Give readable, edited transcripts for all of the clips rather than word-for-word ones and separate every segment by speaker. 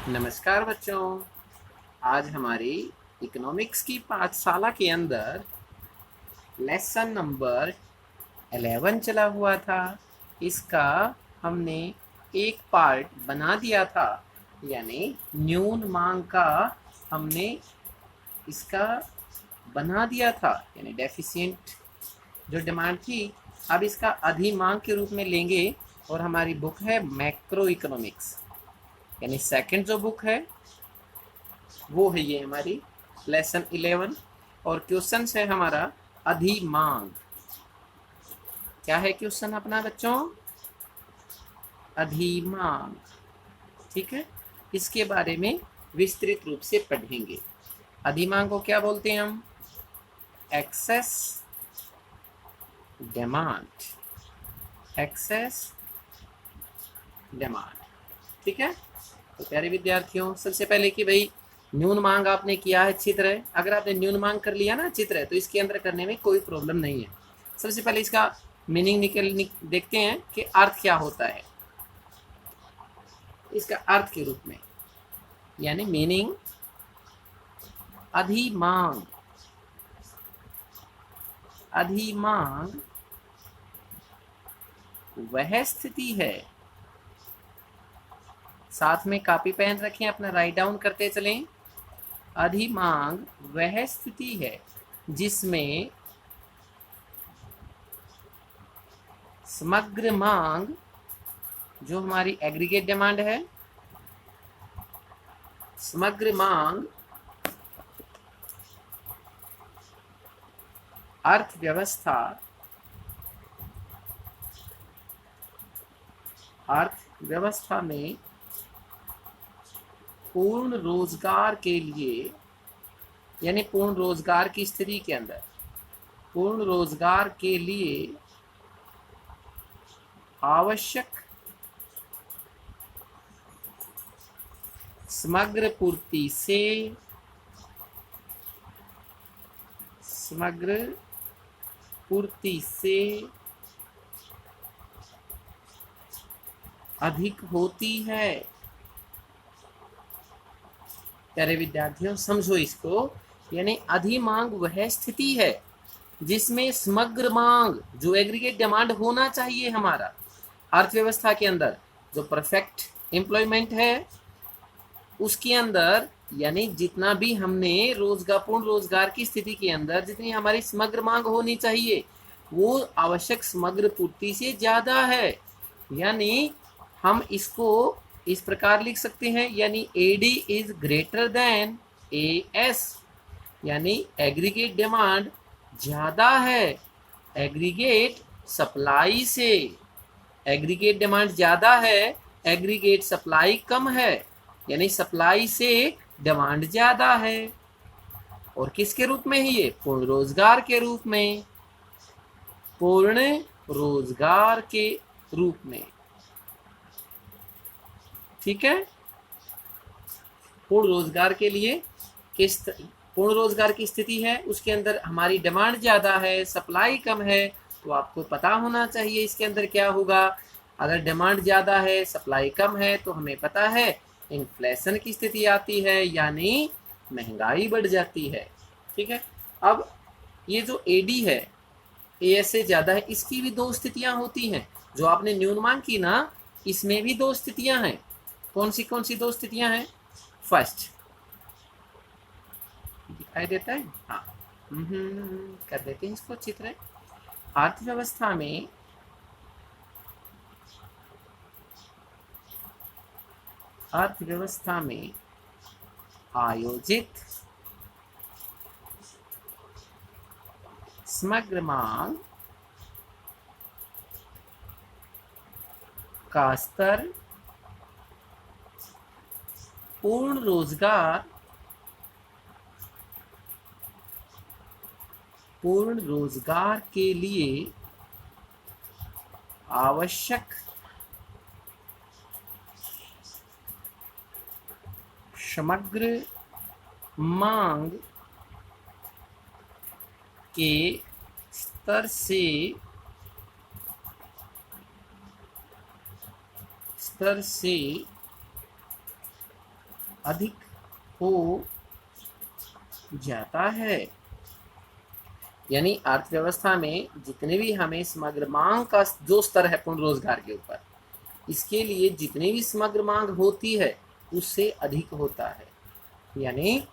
Speaker 1: नमस्कार बच्चों। आज हमारी इकोनॉमिक्स की पाठशाला के अंदर लेसन नंबर 11 चला हुआ था। इसका हमने एक पार्ट बना दिया था, यानी न्यून मांग का हमने इसका बना दिया था, यानी डेफिशिएंट जो डिमांड थी अब इसका अधिमांग के रूप में लेंगे। और हमारी बुक है मैक्रो इकोनॉमिक्स, यानी सेकंड जो बुक है वो है ये हमारी लेसन 11। और क्वेश्चन है हमारा अधिमांग। क्या है क्वेश्चन अपना बच्चों? अधिमांग। ठीक है, इसके बारे में विस्तृत रूप से पढ़ेंगे। अधिमांग को क्या बोलते हैं हम? Excess demand. Excess demand. ठीक है, तो प्यारे विद्यार्थियों, सबसे पहले कि भाई न्यून मांग आपने किया है चित्र है। अगर आपने न्यून मांग कर लिया ना चित्र है, तो इसके अंदर करने में कोई प्रॉब्लम नहीं है। सबसे पहले इसका मीनिंग देखते हैं कि अर्थ क्या होता है इसका अर्थ के रूप में, यानी मीनिंग अधिमांग। अधिमांग वह स्थिति है, साथ में कॉपी पेन रखें, अपना राइट डाउन करते चलें। अधिमांग वह स्थिति है जिसमें समग्र मांग, जो हमारी एग्रीगेट डिमांड है, समग्र मांग अर्थव्यवस्था में पूर्ण रोजगार के लिए, यानी पूर्ण रोजगार की स्थिति के अंदर, पूर्ण रोजगार के लिए आवश्यक समग्र पूर्ति से अधिक होती है। प्यारे विद्यार्थियों समझो इसको, यानी अधिमांग वह स्थिति है जिसमें समग्र मांग, जो एग्रीगेट डिमांड होना चाहिए हमारा अर्थव्यवस्था के अंदर, जो परफेक्ट एम्प्लॉयमेंट है उसके अंदर, यानी जितना भी हमने पूर्ण रोजगार की स्थिति के अंदर जितनी हमारी समग्र मांग होनी चाहिए वो आवश्यक समग्र पूर्ति से ज्यादा है। यानी हम इसको इस प्रकार लिख सकते हैं, यानी AD is greater than AS, यानी एग्रीगेट डिमांड ज्यादा है एग्रीगेट सप्लाई से। एग्रीगेट डिमांड ज्यादा है, एग्रीगेट सप्लाई कम है, यानी सप्लाई से डिमांड ज्यादा है। और किसके रूप में है ये? पूर्ण रोजगार के रूप में। पूर्ण रोजगार के रूप में। ठीक है, पूर्ण रोजगार के लिए पूर्ण रोजगार की स्थिति है, उसके अंदर हमारी डिमांड ज्यादा है, सप्लाई कम है। तो आपको पता होना चाहिए इसके अंदर क्या होगा। अगर डिमांड ज्यादा है, सप्लाई कम है, तो हमें पता है इन्फ्लेशन की स्थिति आती है, यानी महंगाई बढ़ जाती है। ठीक है, अब ये जो एडी है एएस से ज्यादा है, इसकी भी दो स्थितियां होती हैं। जो आपने न्यून मांग की ना, इसमें भी दो स्थितियां हैं। कौन सी दो स्थितियां हैं? फर्स्ट, दिखाई देता है? हाँ, कर देते हैं इसको चित्र। अर्थव्यवस्था में आयोजित समग्र मांग का स्तर पूर्ण रोजगार के लिए आवश्यक समग्र मांग के स्तर से अधिक हो जाता है। यानी अर्थव्यवस्था में जितने भी हमें समग्र मांग का जो स्तर है पूर्ण रोजगार के ऊपर, इसके लिए जितनी भी समग्र मांग होती है उससे अधिक होता है। यानी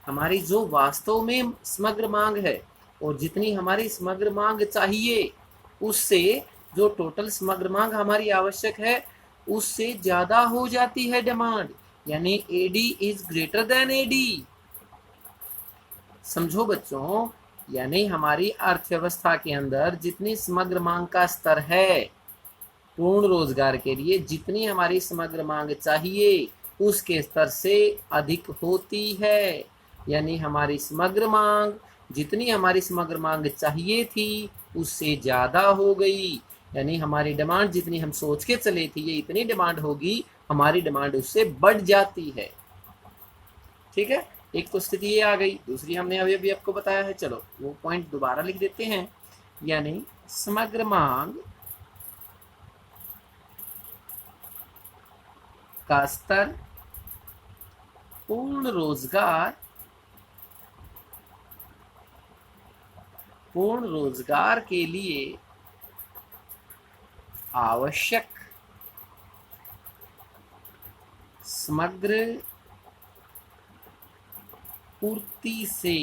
Speaker 1: हमारी जो वास्तव में समग्र मांग है और जितनी हमारी समग्र मांग चाहिए उससे जो टोटल समग्र मांग हमारी आवश्यक है उससे ज्यादा हो जाती है डिमांड। यानी AD is greater than AD. समझो बच्चों, यानी हमारी अर्थव्यवस्था के अंदर जितनी समग्र मांग का स्तर है पूर्ण रोजगार के लिए, जितनी हमारी समग्र मांग चाहिए उसके स्तर से अधिक होती है। यानी हमारी समग्र मांग, जितनी हमारी समग्र मांग चाहिए थी उससे ज्यादा हो गई। यानी हमारी डिमांड जितनी हम सोच के चले थे ये इतनी डिमांड होगी, हमारी डिमांड उससे बढ़ जाती है। ठीक है, एक तो स्थिति ये आ गई। दूसरी हमने अभी अभी आपको बताया है, चलो वो पॉइंट दोबारा लिख देते हैं। यानी समग्र मांग का स्तर पूर्ण रोजगार के लिए आवश्यक समग्र पूर्ति से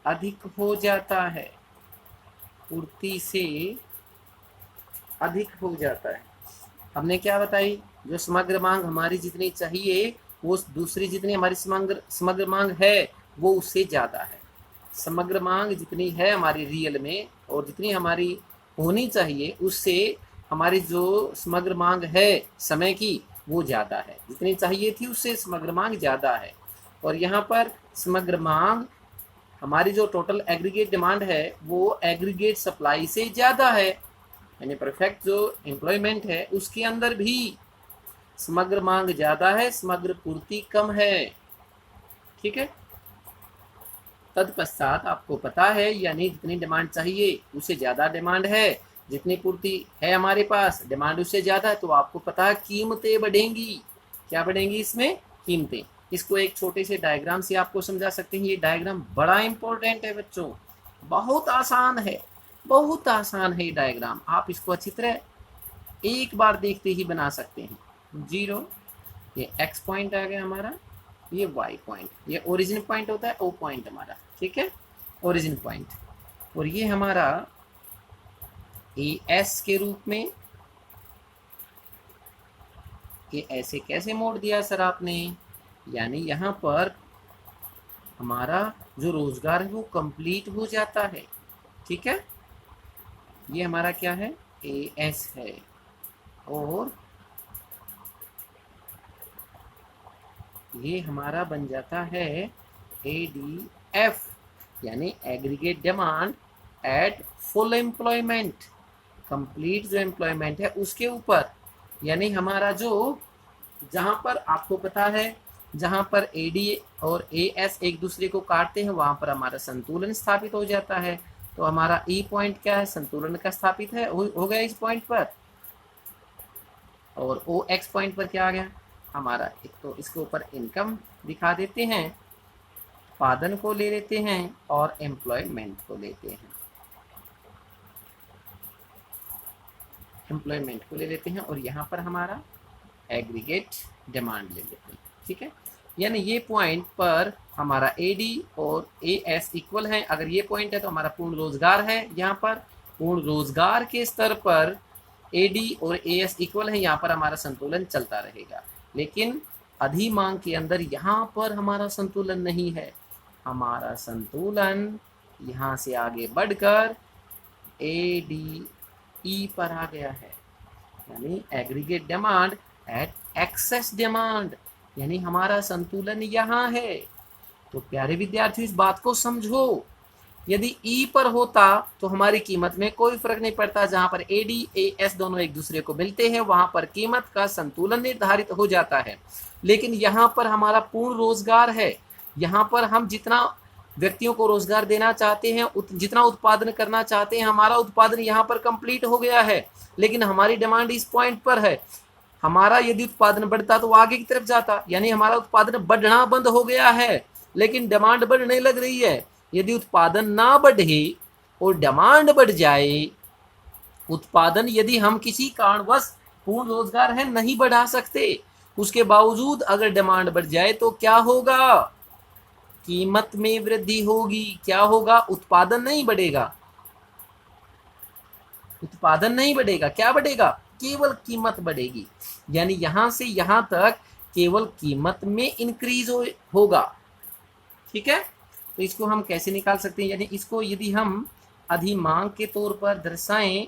Speaker 1: अधिक हो जाता है। पूर्ति से अधिक हो जाता है। हमने क्या बताई, जो समग्र मांग हमारी जितनी चाहिए वो दूसरी जितनी हमारी समग्र मांग है वो उससे ज्यादा है। समग्र मांग जितनी है हमारी रियल में और जितनी हमारी होनी चाहिए उससे हमारी जो समग्र मांग है समय की वो ज्यादा है। जितनी चाहिए थी उससे समग्र मांग ज्यादा है। और यहाँ पर समग्र मांग हमारी जो टोटल एग्रीगेट डिमांड है वो एग्रीगेट सप्लाई से ज्यादा है। यानी परफेक्ट जो एम्प्लॉयमेंट है उसके अंदर भी समग्र मांग ज्यादा है, समग्र पूर्ति कम है। ठीक है, तत्पश्चात आपको पता है यानी जितनी डिमांड चाहिए उससे ज्यादा डिमांड है, जितनी पूर्ति है हमारे पास डिमांड उससे ज्यादा है, तो आपको पता है कीमतें बढ़ेंगी। क्या बढ़ेंगी इसमें? कीमतें। इसको एक छोटे से डायग्राम से आपको समझा सकते हैं। ये डायग्राम बड़ा इंपॉर्टेंट है बच्चों, बहुत आसान है, बहुत आसान है ये डायग्राम। आप इसको अच्छी तरह एक बार देखते ही बना सकते हैं। 0 ये x पॉइंट आ गया हमारा, ये y पॉइंट, ये ओरिजिन पॉइंट होता है, O पॉइंट हमारा। ठीक है, ओरिजिन पॉइंट। और ये हमारा AS के रूप में, ये ऐसे कैसे मोड़ दिया सर आपने? यानी यहाँ पर हमारा जो रोजगार है वो कंप्लीट हो जाता है। ठीक है, ये हमारा क्या है? AS है। और ये हमारा बन जाता है ADF, यानी aggregate demand at full employment. Complete जो एम्प्लॉयमेंट है उसके ऊपर, यानी हमारा जो जहां पर आपको पता है जहां पर AD और AS एक दूसरे को काटते हैं वहां पर हमारा संतुलन स्थापित हो जाता है। तो हमारा E पॉइंट क्या है? संतुलन का स्थापित है, हो गया इस पॉइंट पर। और OX पॉइंट पर क्या आ गया हमारा? एक तो इसके ऊपर इनकम दिखा देते हैं, उत्पादन को ले लेते हैं और एम्प्लॉयमेंट को लेते हैं, एम्प्लॉयमेंट को ले लेते हैं और यहाँ पर हमारा एग्रीगेट डिमांड ले लेते हैं। ठीक है, यानी ये पॉइंट पर हमारा AD और AS इक्वल है। अगर ये पॉइंट है तो हमारा पूर्ण रोजगार है। यहाँ पर पूर्ण रोजगार के स्तर पर AD और AS इक्वल है, यहाँ पर हमारा संतुलन चलता रहेगा। लेकिन अधि मांग के अंदर यहाँ पर हमारा संतुलन नहीं है, हमारा संतुलन यहाँ से आगे बढ़कर ADE पर आ गया है, यानी aggregate demand eight excess demand, यानी हमारा संतुलन यहाँ है। तो प्यारे विद्यार्थियों इस बात को समझो, यदि E पर होता तो हमारी कीमत में कोई फर्क नहीं पड़ता। जहां पर AD AS दोनों एक दूसरे को मिलते हैं वहां पर कीमत का संतुलन निर्धारित हो जाता है। लेकिन यहाँ पर हमारा पूर्ण रोजगार है, यहाँ पर हम जितना व्यक्तियों को रोजगार देना चाहते हैं, जितना उत्पादन करना चाहते हैं, हमारा उत्पादन यहाँ पर कंप्लीट हो गया है, लेकिन हमारी डिमांड इस पॉइंट पर है। हमारा यदि उत्पादन बढ़ता तो आगे की तरफ जाता, यानी हमारा उत्पादन बढ़ना बंद हो गया है, लेकिन डिमांड बढ़ने लग रही है। यदि उत्पादन ना बढ़े और डिमांड बढ़ जाए, उत्पादन यदि हम किसी कारणवश पूर्ण रोजगार है नहीं बढ़ा सकते, उसके बावजूद अगर डिमांड बढ़ जाए तो क्या होगा? कीमत में वृद्धि होगी। क्या होगा? उत्पादन नहीं बढ़ेगा, उत्पादन नहीं बढ़ेगा, क्या बढ़ेगा? केवल कीमत बढ़ेगी। यानी यहां से यहां तक केवल कीमत में इंक्रीज होगा। ठीक है, तो इसको हम कैसे निकाल सकते हैं? यानी इसको यदि हम अधिमांग के तौर पर दर्शाएं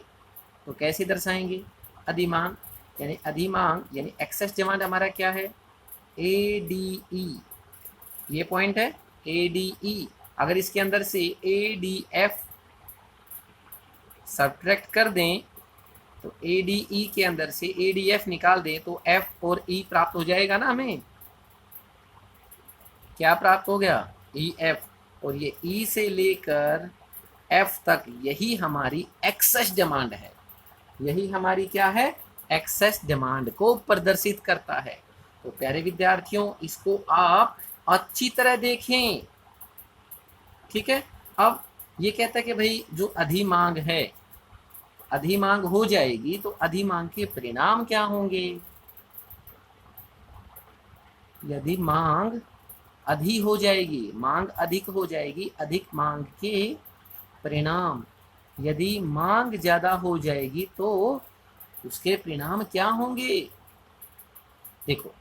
Speaker 1: तो कैसे दर्शाएंगे? अधिमांग यानी एक्सेस डिमांड हमारा क्या है? ADE, ये पॉइंट है ADE। अगर इसके अंदर से ADF सब्ट्रैक्ट कर दें तो ADE के अंदर से ADF निकाल दें तो F और E प्राप्त हो जाएगा ना हमें। क्या प्राप्त हो गया? EF। और ये E से लेकर F तक यही हमारी एक्सेस डिमांड है। यही हमारी क्या है? एक्सेस डिमांड को प्रदर्शित करता है। तो प्यारे विद्यार्थियों, इसको आप अच्छी तरह देखें। ठीक है, अब ये कहता है कि भाई जो अधिमांग है, अधिमांग हो जाएगी तो अधिमांग के परिणाम क्या होंगे? यदि मांग अधिक हो जाएगी, मांग अधिक हो जाएगी, अधिक मांग के परिणाम। यदि मांग ज्यादा हो जाएगी तो उसके परिणाम क्या होंगे? देखो,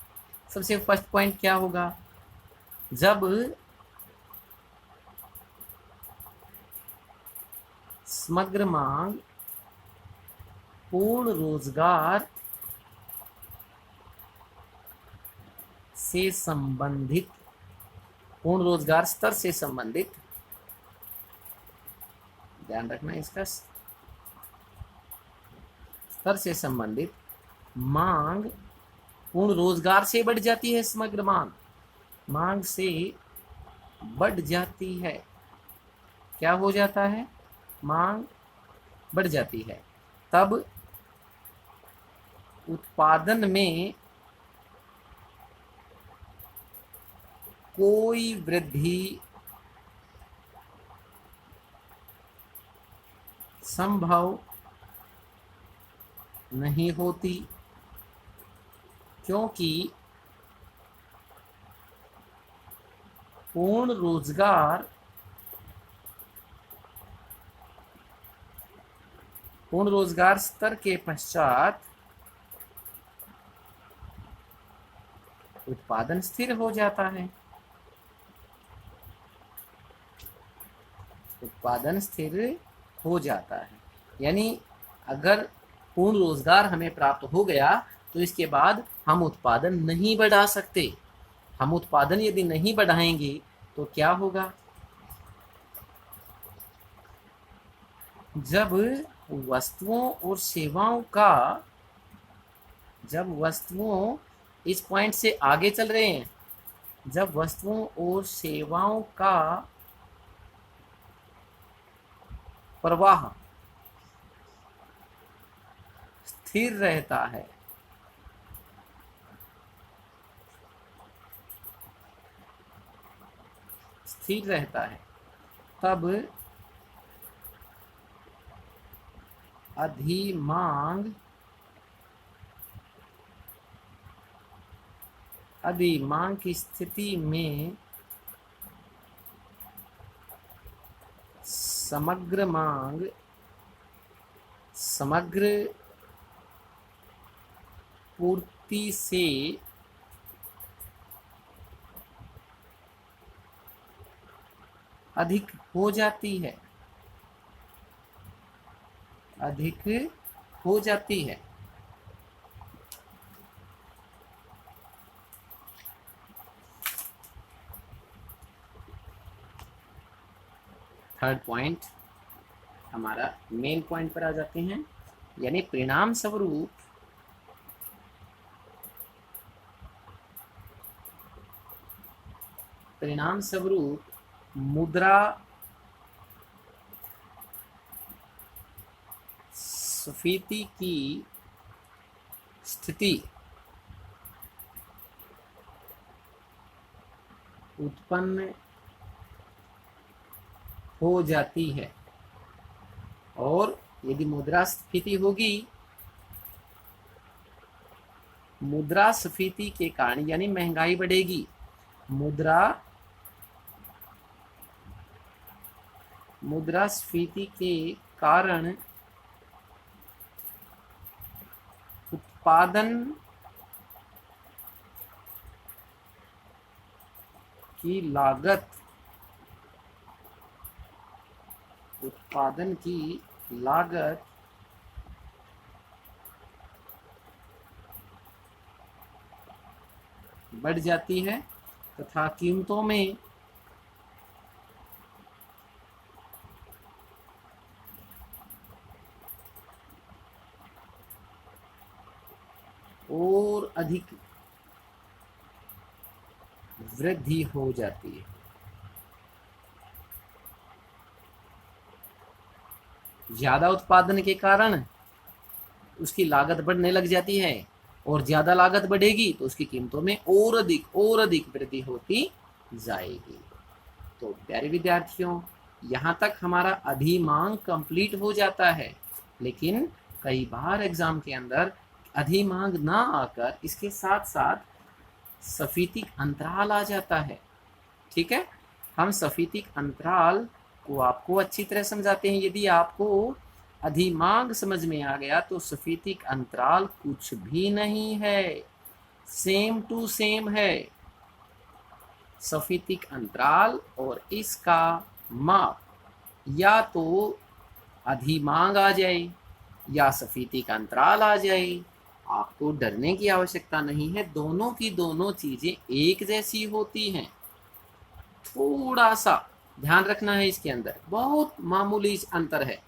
Speaker 1: सबसे फर्स्ट पॉइंट क्या होगा? जब समग्र मांग पूर्ण रोजगार से संबंधित, पूर्ण रोजगार स्तर से संबंधित, ध्यान रखना इसका, स्तर से संबंधित मांग पूर्ण रोजगार से बढ़ जाती है। समग्र मांग से बढ़ जाती है। क्या हो जाता है? मांग बढ़ जाती है। तब उत्पादन में कोई वृद्धि संभव नहीं होती, क्योंकि पूर्ण रोजगार स्तर के पश्चात उत्पादन स्थिर हो जाता है। उत्पादन स्थिर हो जाता है, यानी अगर पूर्ण रोजगार हमें प्राप्त हो गया तो इसके बाद हम उत्पादन नहीं बढ़ा सकते। हम उत्पादन यदि नहीं बढ़ाएंगे तो क्या होगा? जब वस्तुओं और सेवाओं का, जब वस्तुओं इस पॉइंट से आगे चल रहे हैं, जब वस्तुओं और सेवाओं का प्रवाह स्थिर रहता है, स्थिर रहता है, तब अधिमांग की स्थिति में समग्र पूर्ति से अधिक हो जाती है, अधिक हो जाती है। थर्ड पॉइंट हमारा मेन पॉइंट पर आ जाते हैं, यानी परिणाम स्वरूप मुद्रा स्फीति की स्थिति उत्पन्न हो जाती है, और यदि मुद्रास्फीति होगी, मुद्रास्फीति के कारण यानी महंगाई बढ़ेगी, मुद्रास्फीति के कारण उत्पादन की लागत बढ़ जाती है तथा कीमतों में और अधिक वृद्धि हो जाती है। ज्यादा उत्पादन के कारण उसकी लागत बढ़ने लग जाती है, और ज्यादा लागत बढ़ेगी तो उसकी कीमतों में और अधिक वृद्धि होती जाएगी। तो प्यारे विद्यार्थियों, यहाँ तक हमारा अधिमांग कंप्लीट हो जाता है, लेकिन कई बार एग्जाम के अंदर अधिमांग ना आकर इसके साथ साथ सफीतिक अंतराल आ जाता है। ठीक है, हम सफीतिक अंतराल को आपको अच्छी तरह समझाते हैं। यदि आपको अधिमांग समझ में आ गया तो सफीतिक अंतराल कुछ भी नहीं है, सेम टू सेम है। सफीतिक अंतराल और इसका माप या तो अधिमांग आ जाए या सफीतिक अंतराल आ जाए, आपको डरने की आवश्यकता नहीं है। दोनों की दोनों चीजें एक जैसी होती हैं। थोड़ा सा ध्यान रखना है, इसके अंदर बहुत मामूली अंतर है।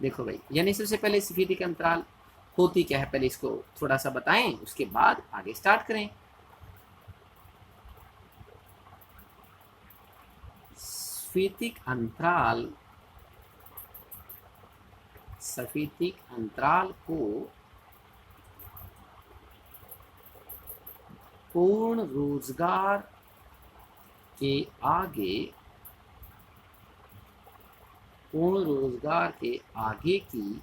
Speaker 1: देखो भाई, यानी सबसे पहले सफीतिक अंतराल होती क्या है, पहले इसको थोड़ा सा बताएं, उसके बाद आगे स्टार्ट करें। सफीतिक अंतराल को पूर्ण रोजगार के आगे की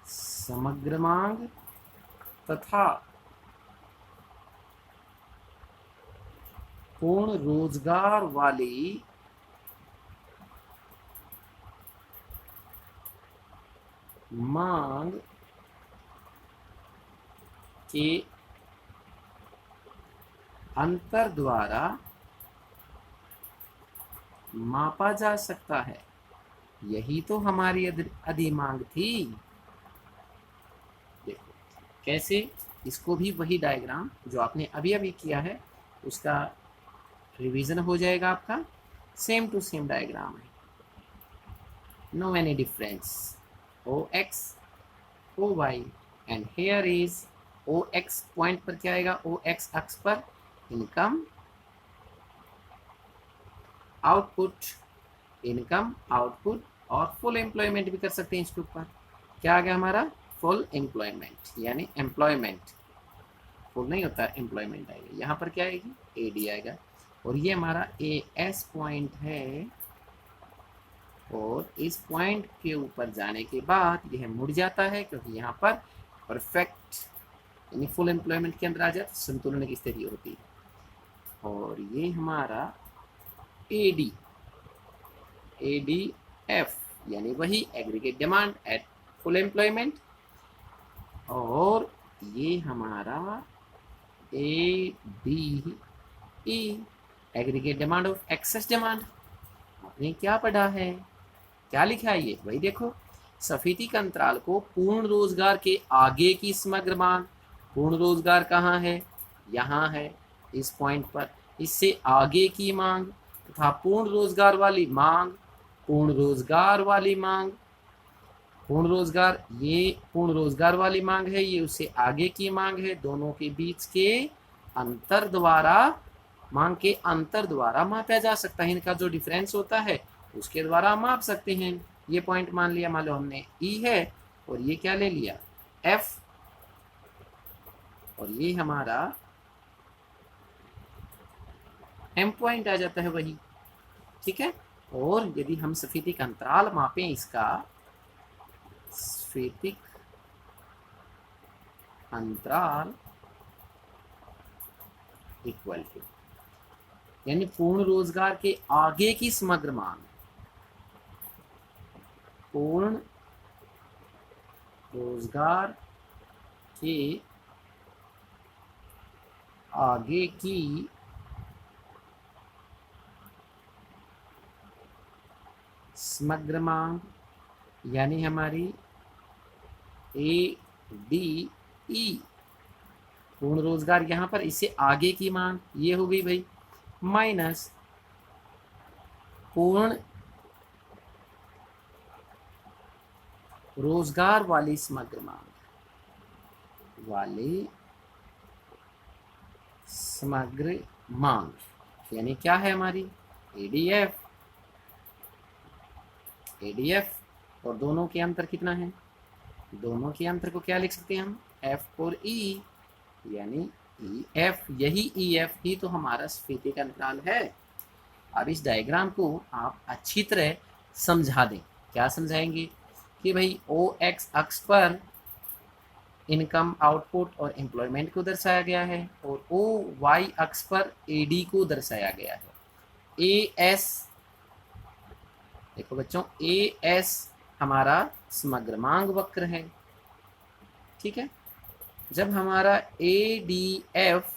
Speaker 1: समग्र मांग तथा पूर्ण रोजगार वाली मांग के अंतर द्वारा मापा जा सकता है। यही तो हमारी अधिमांग थी। देखो कैसे, इसको भी वही डायग्राम जो आपने अभी अभी किया है उसका रिवीजन हो जाएगा आपका। सेम टू सेम डायग्राम है, no any difference. OX, OY and here is OX point पर क्या आएगा, OX अक्ष पर इनकम आउटपुट और फुल एम्प्लॉयमेंट भी कर सकते हैं इसके ऊपर। क्या आ गया हमारा, फुल एम्प्लॉयमेंट, यानी एम्प्लॉयमेंट फुल नहीं होता, एम्प्लॉयमेंट आएगा। यहाँ पर क्या आएगी, AD आएगा। और ये हमारा AS पॉइंट है, और इस पॉइंट के ऊपर जाने के बाद यह मुड़ जाता है, क्योंकि यहाँ पर परफेक्ट यानी फुल एम्प्लॉयमेंट के अंदर आ जाए तो संतुलन की स्थिति होती है। और ये हमारा ADF यानी वही aggregate demand at full employment, और ये हमारा ADE aggregate demand of excess demand. आपने क्या पढ़ा है, क्या लिखा है, ये वही देखो, सफीतिक अंतराल को पूर्ण रोजगार के आगे की समग्र मांग, पूर्ण रोजगार कहाँ है, यहाँ है इस पॉइंट पर, इससे आगे की मांग तथा पूर्ण रोजगार वाली मांग, पूर्ण रोजगार वाली मांग, पूर्ण रोजगार, ये पूर्ण रोजगार वाली मांग है, ये उससे आगे की मांग है, दोनों के बीच के अंतर द्वारा मांग के अंतर द्वारा मापा जा सकता है। इनका जो डिफरेंस होता है उसके द्वारा हम माप सकते हैं। ये पॉइंट मान लिया, मान लो हमने ई है और ये क्या ले लिया एफ, और ये हमारा एम पॉइंट आ जाता है वही, ठीक है। और यदि हम स्फीतिक अंतराल मापें इसका, स्फीतिक अंतराल इक्वल टू, यानी पूर्ण रोजगार के आगे की समग्र मांग, पूर्ण रोजगार के आगे की समग्र मांग, यानी हमारी ए डी ई, पूर्ण रोजगार यहाँ पर, इससे आगे की मांग ये हो गई भाई, माइनस पूर्ण रोजगार वाली समग्र मांग, वाली समग्र मांग, यानी क्या है हमारी एडीएफ, एडीएफ। और दोनों के अंतर कितना है, दोनों के अंतर को क्या लिख सकते हैं हम, एफ और ई, यानी ई एफ, यही ई एफ ही तो हमारा स्फीतिक अंतराल है। अब इस डायग्राम को आप अच्छी तरह समझा दें। क्या समझाएंगे कि भाई ओ एक्स अक्ष पर इनकम, आउटपुट और एम्प्लॉयमेंट को दर्शाया गया है, और ओ वाई अक्ष पर एडी को दर्शाया गया है। ए एस, देखो बच्चों, ए एस हमारा समग्र मांग वक्र है, ठीक है। जब हमारा ए डी एफ,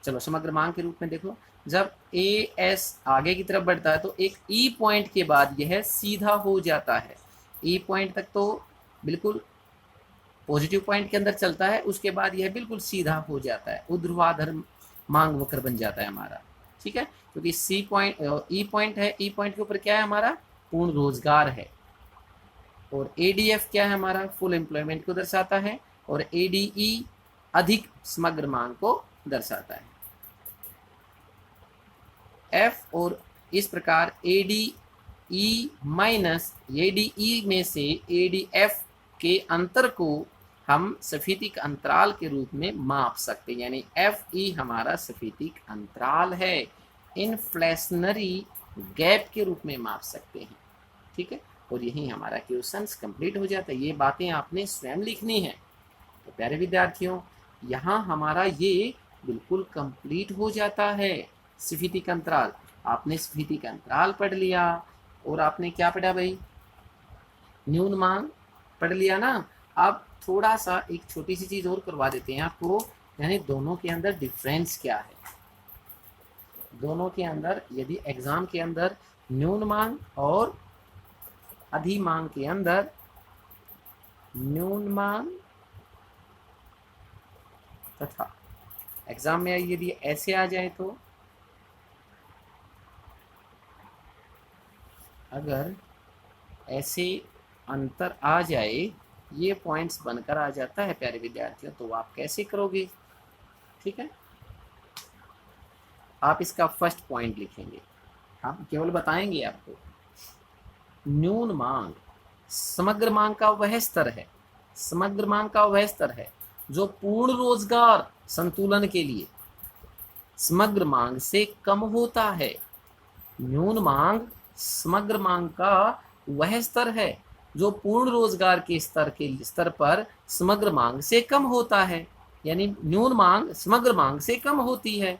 Speaker 1: चलो समग्र मांग के रूप में देखो, जब ए एस आगे की तरफ बढ़ता है तो एक ई पॉइंट के बाद यह सीधा हो जाता है, ई पॉइंट तक तो बिल्कुल पॉजिटिव पॉइंट के अंदर चलता है, उसके बाद यह बिल्कुल सीधा हो जाता है, ऊर्ध्वाधर मांग वक्र बन जाता है हमारा, ठीक है। क्योंकि सी पॉइंट, ई पॉइंट है, ई पॉइंट के ऊपर क्या है हमारा पूर्ण रोजगार है, और एडीएफ क्या है हमारा फुल एम्प्लॉयमेंट को दर्शाता है, और एडीई अधिक समग्र मांग को दर्शाता है, एफ। और इस प्रकार एडीई माइनस एडीई में से एडीएफ के अंतर को हम स्फीतिक अंतराल के रूप में माप सकते हैं, यानी एफ ई हमारा स्फीतिक अंतराल है, इन्फ्लेशनरी गैप के रूप में माप सकते हैं, ठीक है। और यही हमारा क्वेश्चंस कंप्लीट हो जाता है। ये बातें आपने स्वयं लिखनी है। तो प्यारे विद्यार्थियों, यहाँ हमारा ये बिल्कुल कंप्लीट हो जाता है स्फीतिक अंतराल। आपने स्फीतिक अंतराल पढ़ लिया, और आपने क्या पढ़ा भाई, न्यून मांग पढ़ लिया ना। अब थोड़ा सा एक छोटी सी चीज और करवा देते हैं आपको, यानी दोनों के अंदर डिफरेंस क्या है। दोनों के अंदर यदि एग्जाम के अंदर न्यून मांग और अधि मांग के अंदर, न्यून मांग तथा एग्जाम में यदि ऐसे आ जाए तो, अगर ऐसे अंतर आ जाए, ये पॉइंट्स बनकर आ जाता है प्यारे विद्यार्थियों, तो आप कैसे करोगे, ठीक है। आप इसका फर्स्ट पॉइंट लिखेंगे, हम केवल बताएंगे आपको, न्यून मांग समग्र मांग का वह स्तर है, समग्र मांग का वह स्तर है जो पूर्ण रोजगार संतुलन के लिए समग्र मांग से कम होता है। न्यून मांग समग्र मांग का वह स्तर है जो पूर्ण रोजगार के स्तर पर समग्र मांग से कम होता है, यानी न्यून मांग समग्र मांग से कम होती है।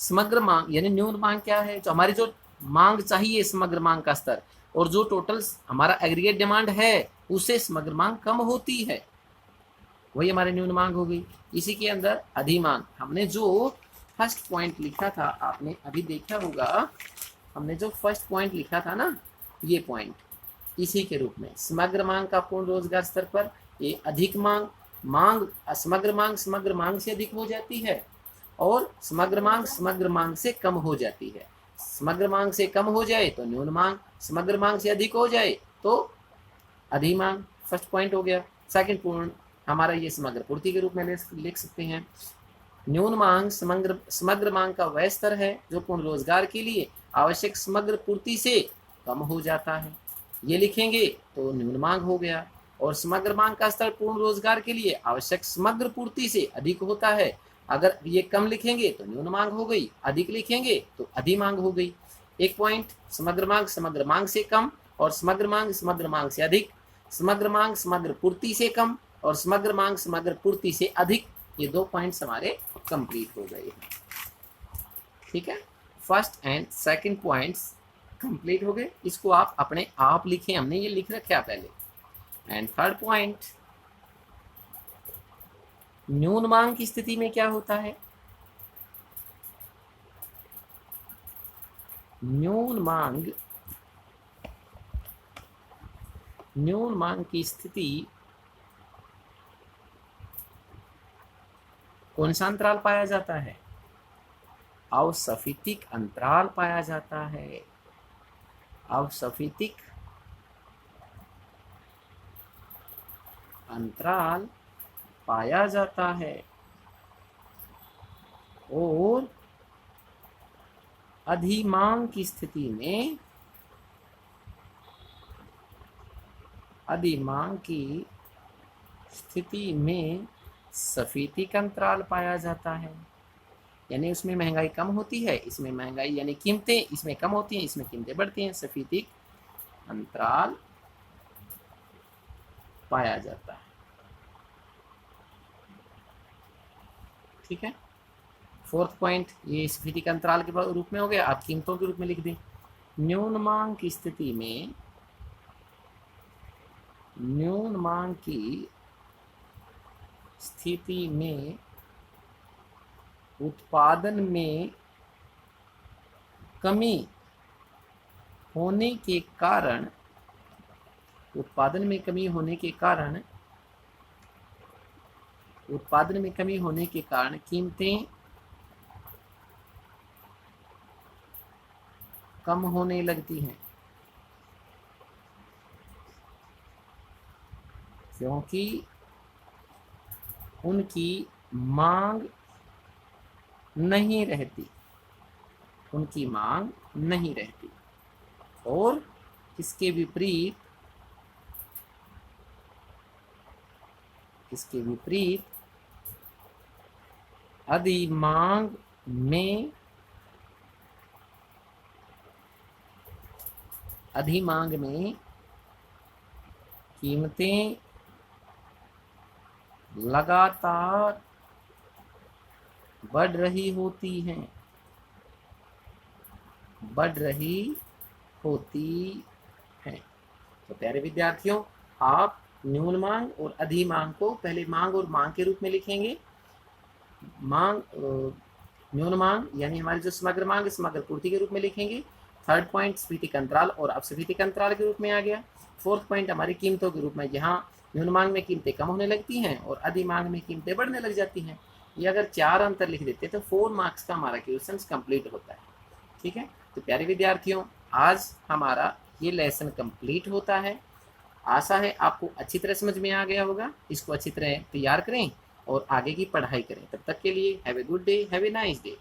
Speaker 1: समग्र मांग यानी न्यून मांग क्या है, जो हमारी जो मांग चाहिए समग्र मांग का स्तर, और जो टोटल हमारा एग्रीगेट डिमांड है उससे समग्र मांग कम होती है, वही हमारी न्यून मांग हो गई। इसी के अंदर अधि मांग, हमने जो फर्स्ट पॉइंट लिखा था, आपने अभी देखा होगा, हमने जो फर्स्ट पॉइंट लिखा था ना, ये पॉइंट इसी के रूप में, समग्र मांग का पूर्ण रोजगार स्तर पर ये अधिक मांग, मांग समग्र मांग से अधिक हो जाती है, और समग्र मांग से कम हो जाती है। समग्र मांग से कम हो जाए तो न्यून मांग, समग्र मांग से अधिक हो जाए तो अधि मांग। फर्स्ट पॉइंट हो गया। सेकंड पॉइंट हमारा ये समग्र पूर्ति के रूप में लिख सकते हैं। न्यून मांग समग्र मांग का वह स्तर है जो पूर्ण रोजगार के लिए आवश्यक समग्र पूर्ति से कम हो जाता है। ये लिखेंगे तो न्यून मांग हो गया। और समग्र मांग का स्तर पूर्ण रोजगार के लिए आवश्यक समग्र पूर्ति से अधिक होता है। अगर ये कम लिखेंगे तो न्यून मांग हो गई, अधिक लिखेंगे तो अधि मांग हो गई। एक पॉइंट, समग्र मांग से कम और समग्र मांग से अधिक, समग्र मांग समग्र पूर्ति से कम और समग्र मांग समग्र पूर्ति से अधिक, ये 2 पॉइंट्स हमारे कंप्लीट हो गए। ठीक है, first and second points complete हो गए। इसको आप अपने आप लिखें, हमने ये लिख रखा पहले। एंड थर्ड पॉइंट, न्यून मांग की स्थिति में क्या होता है? न्यून मांग की स्थिति कौन सा अंतराल पाया जाता है? अवसफितिक अंतराल पाया जाता है। अवसफितिक अंतराल पाया जाता है। और अधिमांग की स्थिति में सफितिक अंतराल पाया जाता है। यानी उसमें महंगाई कम होती है, इसमें महंगाई यानी कीमतें इसमें कम होती हैं, इसमें कीमतें बढ़ती हैं। सफितिक अंतराल पाया जाता है। ठीक है, फोर्थ पॉइंट ये सफितिक अंतराल के रूप में हो गया। आप कीमतों के रूप में लिख दें। न्यून मांग की स्थिति में उत्पादन में कमी होने के कारण कीमतें कम होने लगती हैं, क्योंकि उनकी मांग नहीं रहती। और इसके विपरीत अधिमांग में कीमतें लगातार बढ़ रही होती हैं। तो प्यारे विद्यार्थियों, आप न्यून मांग और अधिमांग को पहले मांग और मांग के रूप में लिखेंगे। न्यून मांग यानी हमारी जो समग्र मांग समग्र पूर्ति के रूप में लिखेंगे। थर्ड पॉइंट सफितिक अंतराल और अपसफितिक अंतराल के रूप में आ गया। फोर्थ पॉइंट हमारी कीमतों के रूप में, जहाँ न्यून मांग में कीमतें कम होने लगती हैं और अधिमांग में कीमतें बढ़ने लग जाती हैं। ये अगर 4 अंतर लिख देते हैं तो 4 मार्क्स का हमारा क्वेश्चन कंप्लीट होता है। ठीक है, तो प्यारे विद्यार्थियों, आज हमारा ये लेसन कंप्लीट होता है। आशा है आपको अच्छी तरह समझ में आ गया होगा। इसको अच्छी तरह तैयार करें और आगे की पढ़ाई करें। तब तक के लिए have a good day, have a nice day.